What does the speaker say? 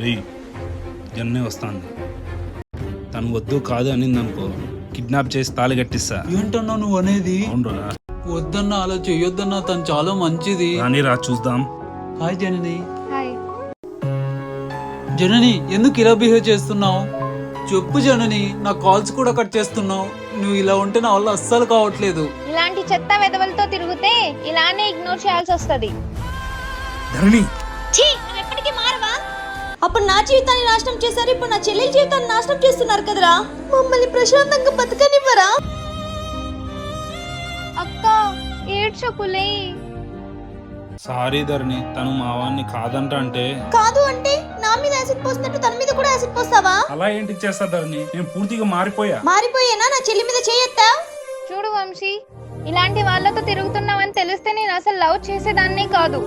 వెయ్యి జన్నే వస్తాను. తను వద్దు కాదు అనింది అనుకో, కిడ్నాప్ చేసి తాళి కట్టిస్తా. ఏంటన్నా నువ్వు అనేది? అవునరా. వద్దన్నా, అలా చెయ్యొద్దన్నా, తను చాలా మంచిది. కానీ రా చూద్దాం. హాయ్ జనని. హాయ్. జనని, ఎందుకు ఇలా బిహేవ్ చేస్తున్నావు? చెప్పు జనని, నా కాల్స్ కూడా కట్ చేస్తున్నావు. నువ్వు ఇలా ఉంటే నా వల్ల అస్సలు కావట్లేదు. ఇలాంటి చెత్త వెదవలతో తిరిగితే ఇలానే ఇగ్నోర్ చేయాల్సి వస్తది. ధరణి, నువ్వు ఎప్పటికీ మారవా? అప్పుడు నా జీవితాన్ని నాశనం చేశారు, ఇప్పుడు నా చెల్లెల జీవితాన్ని నాశనం చేస్తున్నారు కదరా. మమ్మల్ని ప్రశాంతంగా బతకనివ్వరా? అక్క ఏడ్చకులే. సారీ ధరణి, తను మా వాడిని కాదంట అంటే. కాదు అంటే నా మీద యాసిడ్ పోసినట్టు తన మీద కూడా యాసిడ్ పోస్తావా? అలా ఏంటి చేస్తా ధరణి, నేను పూర్తిగా మారిపోయా. మారిపోయేనా? నా చెల్లి మీద చేయెత్తా? చూడు వంశీ, ఇలాంటి వాళ్ళతో తిరుగుతున్నావని తెలిస్తే నేను అసలు లవ్ చేసేదాన్నే కాదు.